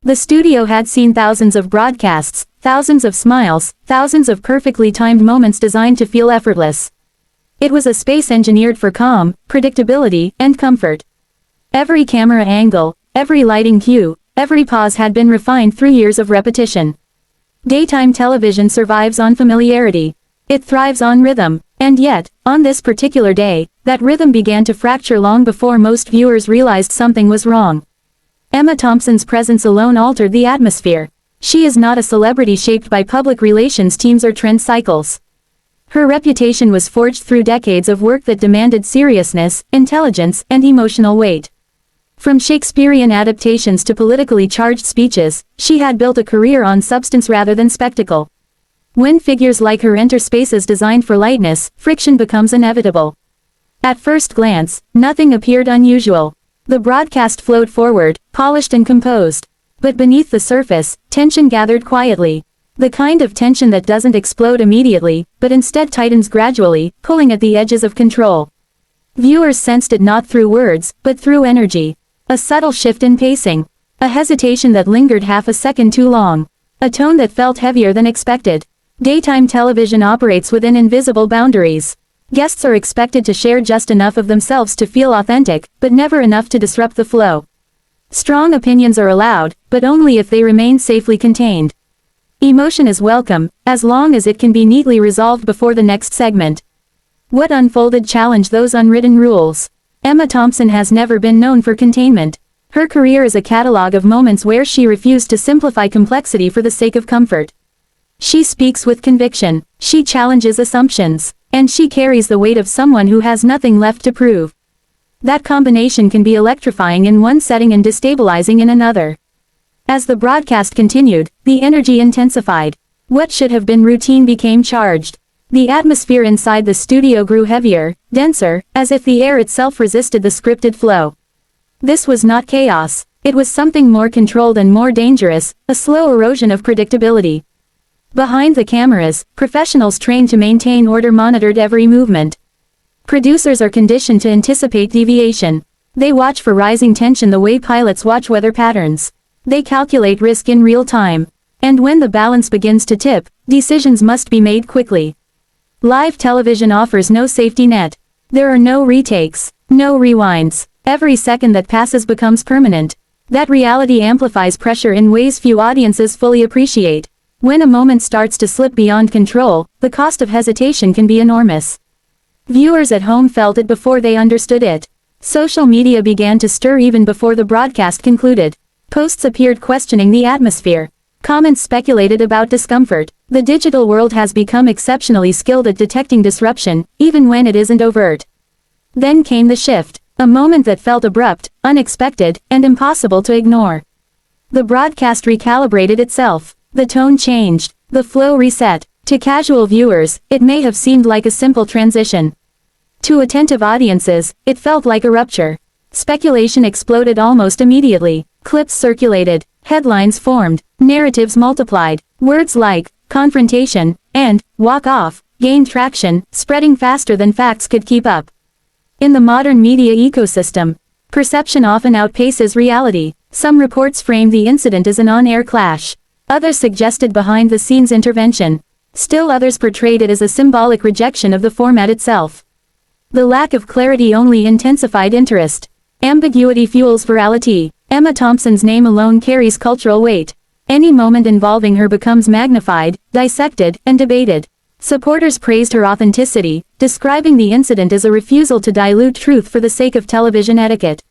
The studio had seen thousands of broadcasts, thousands of smiles, thousands of perfectly timed moments designed to feel effortless. It was a space engineered for calm, predictability, and comfort. Every camera angle, every lighting cue, every pause had been refined through years of repetition. Daytime television survives on familiarity. It thrives on rhythm, and yet, on this particular day, that rhythm began to fracture long before most viewers realized something was wrong. Emma Thompson's presence alone altered the atmosphere. She is not a celebrity shaped by public relations teams or trend cycles. Her reputation was forged through decades of work that demanded seriousness, intelligence, and emotional weight. From Shakespearean adaptations to politically charged speeches, she had built a career on substance rather than spectacle. When figures like her enter spaces designed for lightness, friction becomes inevitable. At first glance, nothing appeared unusual. The broadcast flowed forward, polished and composed. But beneath the surface, tension gathered quietly. The kind of tension that doesn't explode immediately, but instead tightens gradually, pulling at the edges of control. Viewers sensed it not through words, but through energy. A subtle shift in pacing. A hesitation that lingered half a second too long. A tone that felt heavier than expected. Daytime television operates within invisible boundaries. Guests are expected to share just enough of themselves to feel authentic, but never enough to disrupt the flow. Strong opinions are allowed, but only if they remain safely contained. Emotion is welcome, as long as it can be neatly resolved before the next segment. What unfolded challenged those unwritten rules? Emma Thompson has never been known for containment. Her career is a catalog of moments where she refused to simplify complexity for the sake of comfort. She speaks with conviction, she challenges assumptions, and she carries the weight of someone who has nothing left to prove. That combination can be electrifying in one setting and destabilizing in another. As the broadcast continued, the energy intensified. What should have been routine became charged. The atmosphere inside the studio grew heavier, denser, as if the air itself resisted the scripted flow. This was not chaos, it was something more controlled and more dangerous, a slow erosion of predictability. Behind the cameras, professionals trained to maintain order monitored every movement. Producers are conditioned to anticipate deviation. They watch for rising tension the way pilots watch weather patterns. They calculate risk in real time. And when the balance begins to tip, decisions must be made quickly. Live television offers no safety net. There are no retakes, no rewinds. Every second that passes becomes permanent. That reality amplifies pressure in ways few audiences fully appreciate. When a moment starts to slip beyond control, the cost of hesitation can be enormous. Viewers at home felt it before they understood it. Social media began to stir even before the broadcast concluded. Posts appeared questioning the atmosphere. Comments speculated about discomfort. The digital world has become exceptionally skilled at detecting disruption, even when it isn't overt. Then came the shift, a moment that felt abrupt, unexpected, and impossible to ignore. The broadcast recalibrated itself. The tone changed, the flow reset. To casual viewers, it may have seemed like a simple transition. To attentive audiences, it felt like a rupture. Speculation exploded almost immediately. Clips circulated, headlines formed, narratives multiplied. Words like confrontation and walk off gained traction, spreading faster than facts could keep up. In the modern media ecosystem, perception often outpaces reality. Some reports framed the incident as an on-air clash. Others suggested behind-the-scenes intervention. Still others portrayed it as a symbolic rejection of the format itself. The lack of clarity only intensified interest. Ambiguity fuels virality. Emma Thompson's name alone carries cultural weight. Any moment involving her becomes magnified, dissected, and debated. Supporters praised her authenticity, describing the incident as a refusal to dilute truth for the sake of television etiquette.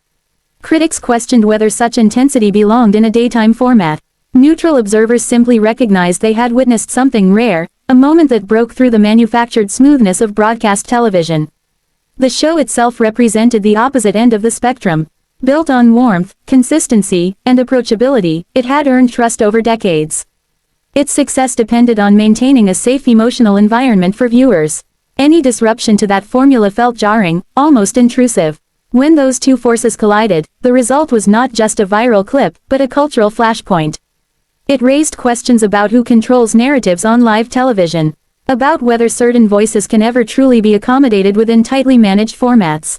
Critics questioned whether such intensity belonged in a daytime format. Neutral observers simply recognized they had witnessed something rare, a moment that broke through the manufactured smoothness of broadcast television. The show itself represented the opposite end of the spectrum. Built on warmth, consistency, and approachability, it had earned trust over decades. Its success depended on maintaining a safe emotional environment for viewers. Any disruption to that formula felt jarring, almost intrusive. When those two forces collided, the result was not just a viral clip, but a cultural flashpoint. It raised questions about who controls narratives on live television, about whether certain voices can ever truly be accommodated within tightly managed formats,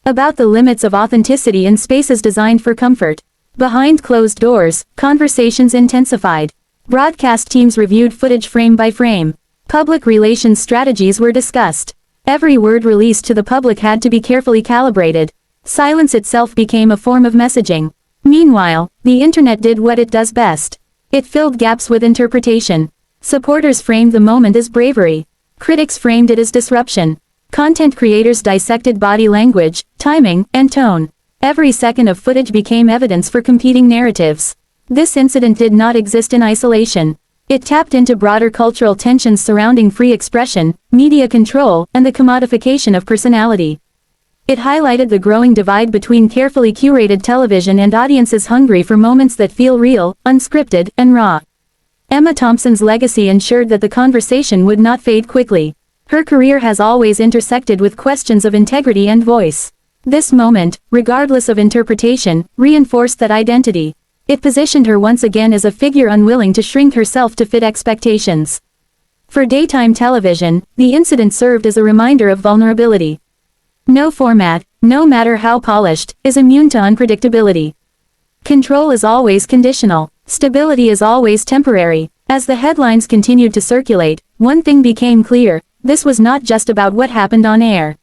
about the limits of authenticity in spaces designed for comfort. Behind closed doors, conversations intensified. Broadcast teams reviewed footage frame by frame. Public relations strategies were discussed. Every word released to the public had to be carefully calibrated. Silence itself became a form of messaging. Meanwhile, the internet did what it does best. It filled gaps with interpretation. Supporters framed the moment as bravery. Critics framed it as disruption. Content creators dissected body language, timing, and tone. Every second of footage became evidence for competing narratives. This incident did not exist in isolation. It tapped into broader cultural tensions surrounding free expression, media control, and the commodification of personality. It highlighted the growing divide between carefully curated television and audiences hungry for moments that feel real, unscripted, and raw. Emma Thompson's legacy ensured that the conversation would not fade quickly. Her career has always intersected with questions of integrity and voice. This moment, regardless of interpretation, reinforced that identity. It positioned her once again as a figure unwilling to shrink herself to fit expectations. For daytime television, the incident served as a reminder of vulnerability. No format, no matter how polished, is immune to unpredictability. Control is always conditional. Stability is always temporary. As the headlines continued to circulate, one thing became clear: this was not just about what happened on air.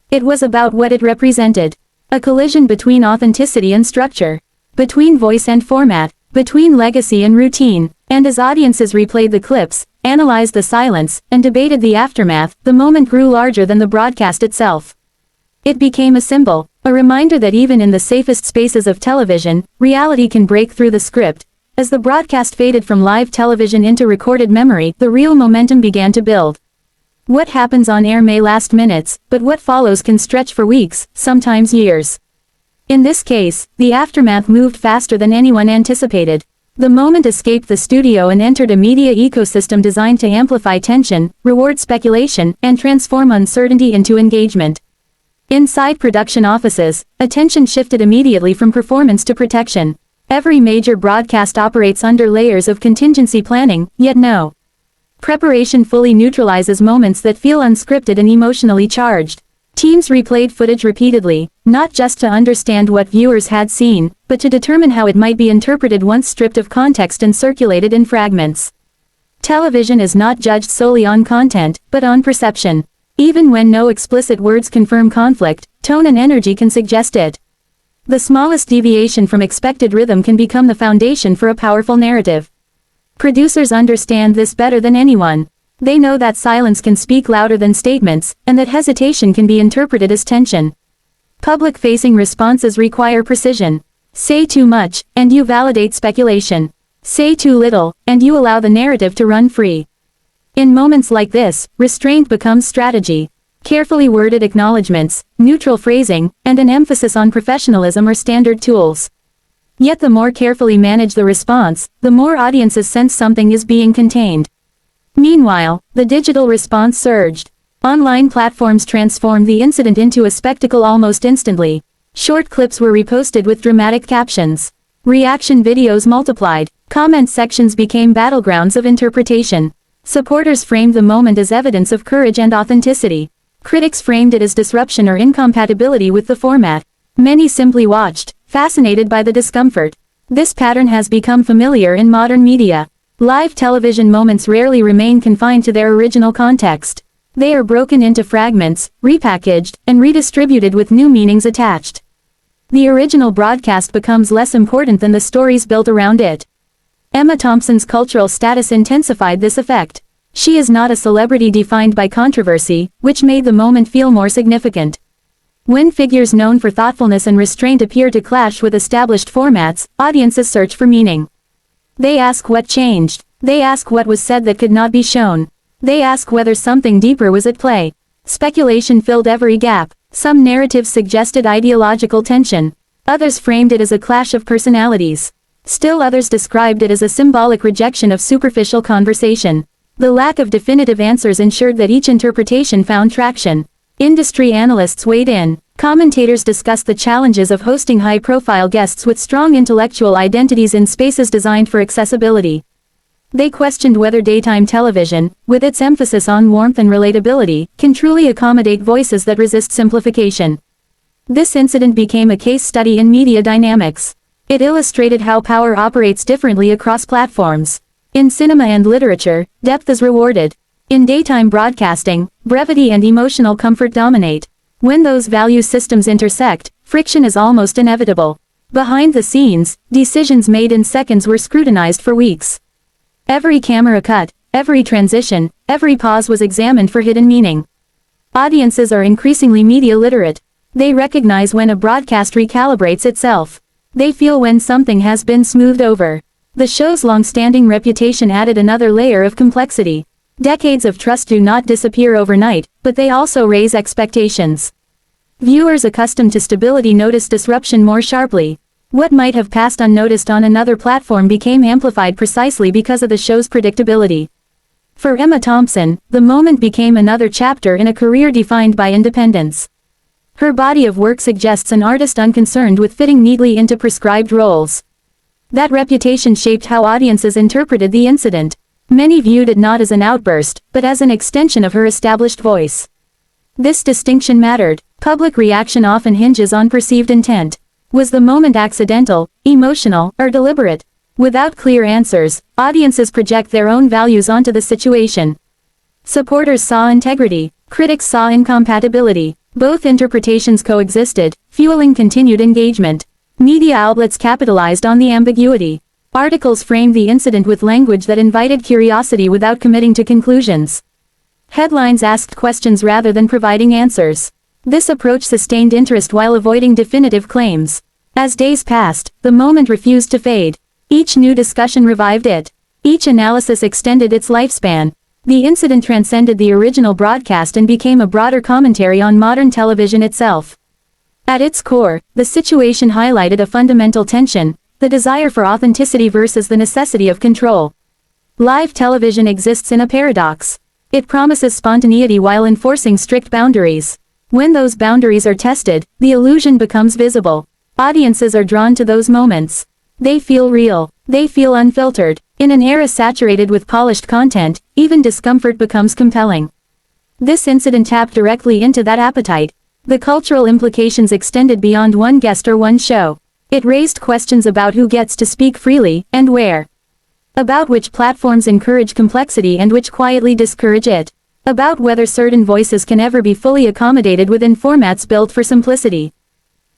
It was about what it represented. A collision between authenticity and structure. Between voice and format. Between legacy and routine. And as audiences replayed the clips, analyzed the silence, and debated the aftermath, the moment grew larger than the broadcast itself. It became a symbol, a reminder that even in the safest spaces of television, reality can break through the script. As the broadcast faded from live television into recorded memory, the real momentum began to build. What happens on air may last minutes, but what follows can stretch for weeks, sometimes years. In this case, the aftermath moved faster than anyone anticipated. The moment escaped the studio and entered a media ecosystem designed to amplify tension, reward speculation, and transform uncertainty into engagement. Inside production offices, attention shifted immediately from performance to protection. Every major broadcast operates under layers of contingency planning, yet no preparation fully neutralizes moments that feel unscripted and emotionally charged. Teams replayed footage repeatedly, not just to understand what viewers had seen, but to determine how it might be interpreted once stripped of context and circulated in fragments. Television is not judged solely on content, but on perception. Even when no explicit words confirm conflict, tone and energy can suggest it. The smallest deviation from expected rhythm can become the foundation for a powerful narrative. Producers understand this better than anyone. They know that silence can speak louder than statements, and that hesitation can be interpreted as tension. Public-facing responses require precision. Say too much, and you validate speculation. Say too little, and you allow the narrative to run free. In moments like this, restraint becomes strategy. Carefully worded acknowledgments, neutral phrasing, and an emphasis on professionalism are standard tools. Yet the more carefully managed the response, the more audiences sense something is being contained. Meanwhile, the digital response surged. Online platforms transformed the incident into a spectacle almost instantly. Short clips were reposted with dramatic captions. Reaction videos multiplied. Comment sections became battlegrounds of interpretation. Supporters framed the moment as evidence of courage and authenticity. Critics framed it as disruption or incompatibility with the format. Many simply watched, fascinated by the discomfort. This pattern has become familiar in modern media. Live television moments rarely remain confined to their original context. They are broken into fragments, repackaged, and redistributed with new meanings attached. The original broadcast becomes less important than the stories built around it. Emma Thompson's cultural status intensified this effect. She is not a celebrity defined by controversy, which made the moment feel more significant. When figures known for thoughtfulness and restraint appear to clash with established formats, audiences search for meaning. They ask what changed. They ask what was said that could not be shown. They ask whether something deeper was at play. Speculation filled every gap. Some narratives suggested ideological tension. Others framed it as a clash of personalities. Still others described it as a symbolic rejection of superficial conversation. The lack of definitive answers ensured that each interpretation found traction. Industry analysts weighed in. Commentators discussed the challenges of hosting high-profile guests with strong intellectual identities in spaces designed for accessibility. They questioned whether daytime television, with its emphasis on warmth and relatability, can truly accommodate voices that resist simplification. This incident became a case study in media dynamics. It illustrated how power operates differently across platforms. In cinema and literature, depth is rewarded. In daytime broadcasting, brevity and emotional comfort dominate. When those value systems intersect, friction is almost inevitable. Behind the scenes, decisions made in seconds were scrutinized for weeks. Every camera cut, every transition, every pause was examined for hidden meaning. Audiences are increasingly media literate. They recognize when a broadcast recalibrates itself. They feel when something has been smoothed over. The show's long-standing reputation added another layer of complexity. Decades of trust do not disappear overnight, but they also raise expectations. Viewers accustomed to stability notice disruption more sharply. What might have passed unnoticed on another platform became amplified precisely because of the show's predictability. For Emma Thompson, the moment became another chapter in a career defined by independence. Her body of work suggests an artist unconcerned with fitting neatly into prescribed roles. That reputation shaped how audiences interpreted the incident. Many viewed it not as an outburst, but as an extension of her established voice. This distinction mattered. Public reaction often hinges on perceived intent. Was the moment accidental, emotional, or deliberate? Without clear answers, audiences project their own values onto the situation. Supporters saw integrity, critics saw incompatibility. Both interpretations coexisted, fueling continued engagement. Media outlets capitalized on the ambiguity. Articles framed the incident with language that invited curiosity without committing to conclusions. Headlines asked questions rather than providing answers. This approach sustained interest while avoiding definitive claims. As days passed, the moment refused to fade. Each new discussion revived it. Each analysis extended its lifespan. The incident transcended the original broadcast and became a broader commentary on modern television itself. At its core, the situation highlighted a fundamental tension, the desire for authenticity versus the necessity of control. Live television exists in a paradox. It promises spontaneity while enforcing strict boundaries. When those boundaries are tested, the illusion becomes visible. Audiences are drawn to those moments. They feel real. They feel unfiltered. In an era saturated with polished content, even discomfort becomes compelling. This incident tapped directly into that appetite. The cultural implications extended beyond one guest or one show. It raised questions about who gets to speak freely, and where. About which platforms encourage complexity and which quietly discourage it. About whether certain voices can ever be fully accommodated within formats built for simplicity.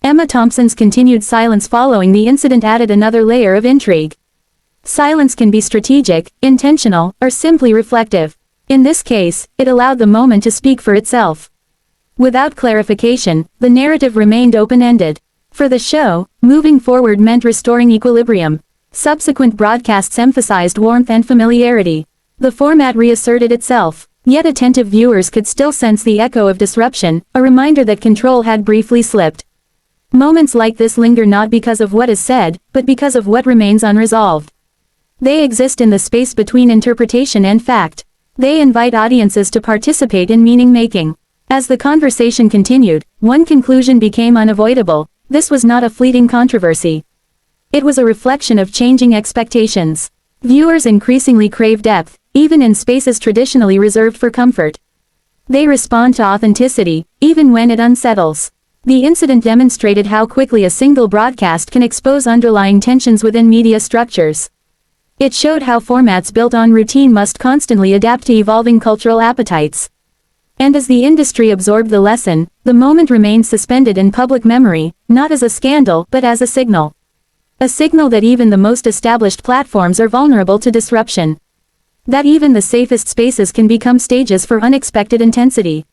Emma Thompson's continued silence following the incident added another layer of intrigue. Silence can be strategic, intentional, or simply reflective. In this case, it allowed the moment to speak for itself. Without clarification, the narrative remained open-ended. For the show, moving forward meant restoring equilibrium. Subsequent broadcasts emphasized warmth and familiarity. The format reasserted itself, yet attentive viewers could still sense the echo of disruption, a reminder that control had briefly slipped. Moments like this linger not because of what is said, but because of what remains unresolved. They exist in the space between interpretation and fact. They invite audiences to participate in meaning-making. As the conversation continued, one conclusion became unavoidable: this was not a fleeting controversy. It was a reflection of changing expectations. Viewers increasingly crave depth, even in spaces traditionally reserved for comfort. They respond to authenticity, even when it unsettles. The incident demonstrated how quickly a single broadcast can expose underlying tensions within media structures. It showed how formats built on routine must constantly adapt to evolving cultural appetites. And as the industry absorbed the lesson, the moment remained suspended in public memory, not as a scandal, but as a signal. A signal that even the most established platforms are vulnerable to disruption. That even the safest spaces can become stages for unexpected intensity.